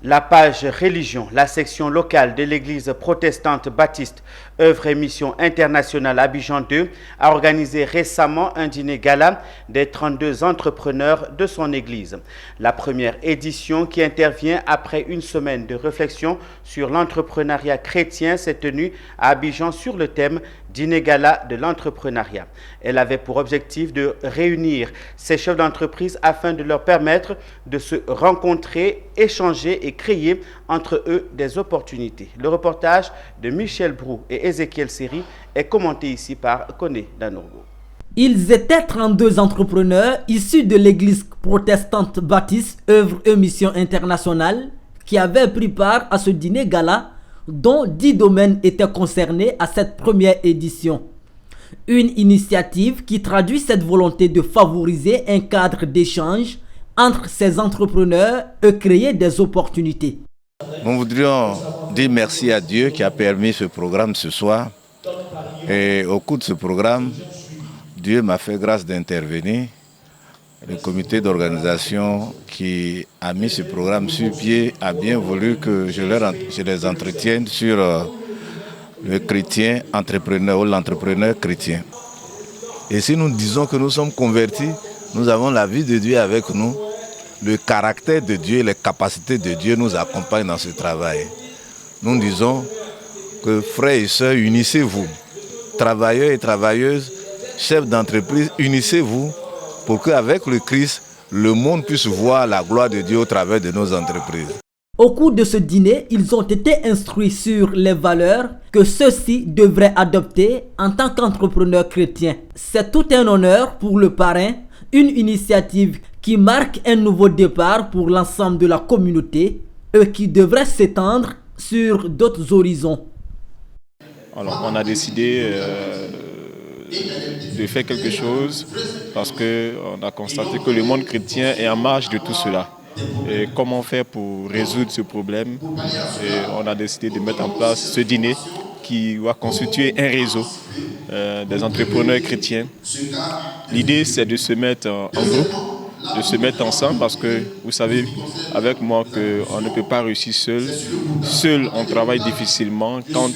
La page religion, la section locale de l'église protestante baptiste œuvre et mission internationale Abidjan 2 a organisé récemment un dîner gala des 32 entrepreneurs de son église. La première édition, qui intervient après une semaine de réflexion sur l'entrepreneuriat chrétien, s'est tenue à Abidjan sur le thème dîner gala de l'entrepreneuriat. Elle avait pour objectif de réunir ces chefs d'entreprise afin de leur permettre de se rencontrer, échanger et créer entre eux des opportunités. Le reportage de Michel Brou et Ézéchiel Seri est commenté ici par Koné Danorgo. Ils étaient 32 entrepreneurs issus de l'église protestante baptiste œuvre et mission internationale qui avaient pris part à ce dîner gala dont 10 domaines étaient concernés à cette première édition. Une initiative qui traduit cette volonté de favoriser un cadre d'échange entre ces entrepreneurs et créer des opportunités. Nous voudrions dire merci à Dieu qui a permis ce programme ce soir. Et au cours de ce programme, Dieu m'a fait grâce d'intervenir. Le comité d'organisation qui a mis ce programme sur pied a bien voulu que je les entretienne sur le chrétien entrepreneur ou l'entrepreneur chrétien. Et si nous disons que nous sommes convertis, nous avons la vie de Dieu avec nous. Le caractère de Dieu, les capacités de Dieu nous accompagnent dans ce travail. Nous disons que frères et sœurs, unissez-vous. Travailleurs et travailleuses, chefs d'entreprise, unissez-vous pour qu'avec le Christ, le monde puisse voir la gloire de Dieu au travers de nos entreprises. Au cours de ce dîner, ils ont été instruits sur les valeurs que ceux-ci devraient adopter en tant qu'entrepreneurs chrétiens. C'est tout un honneur pour le parrain, une initiative qui marque un nouveau départ pour l'ensemble de la communauté et qui devrait s'étendre sur d'autres horizons. Alors, on a décidé de faire quelque chose parce qu'on a constaté que le monde chrétien est en marge de tout cela. Et comment faire pour résoudre ce problème? Et on a décidé de mettre en place ce dîner qui va constituer un réseau des entrepreneurs chrétiens. L'idée, c'est de se mettre en groupe, de se mettre ensemble parce que vous savez avec moi qu'on ne peut pas réussir seul. Seul, on travaille difficilement. Quand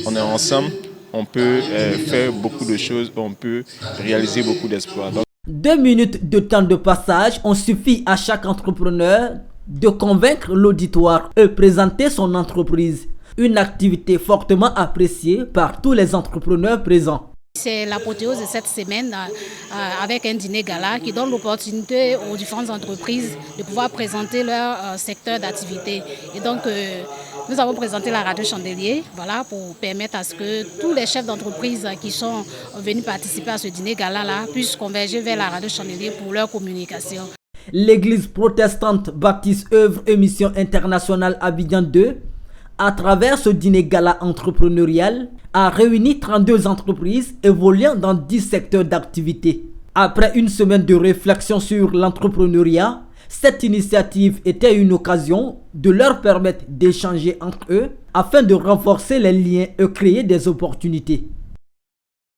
on est ensemble, on peut faire beaucoup de choses, on peut réaliser beaucoup d'espoir. 2 minutes de temps de passage ont suffi à chaque entrepreneur de convaincre l'auditoire et présenter son entreprise. Une activité fortement appréciée par tous les entrepreneurs présents. C'est l'apothéose de cette semaine avec un dîner gala qui donne l'opportunité aux différentes entreprises de pouvoir présenter leur secteur d'activité. Et donc, nous avons présenté la radio Chandelier pour permettre à ce que tous les chefs d'entreprise qui sont venus participer à ce dîner gala puissent converger vers la radio Chandelier pour leur communication. L'église protestante baptiste œuvre et mission internationale Abidjan 2, à travers ce dîner gala entrepreneurial, a réuni 32 entreprises évoluant dans 10 secteurs d'activité. Après une semaine de réflexion sur l'entrepreneuriat, cette initiative était une occasion de leur permettre d'échanger entre eux afin de renforcer les liens et créer des opportunités.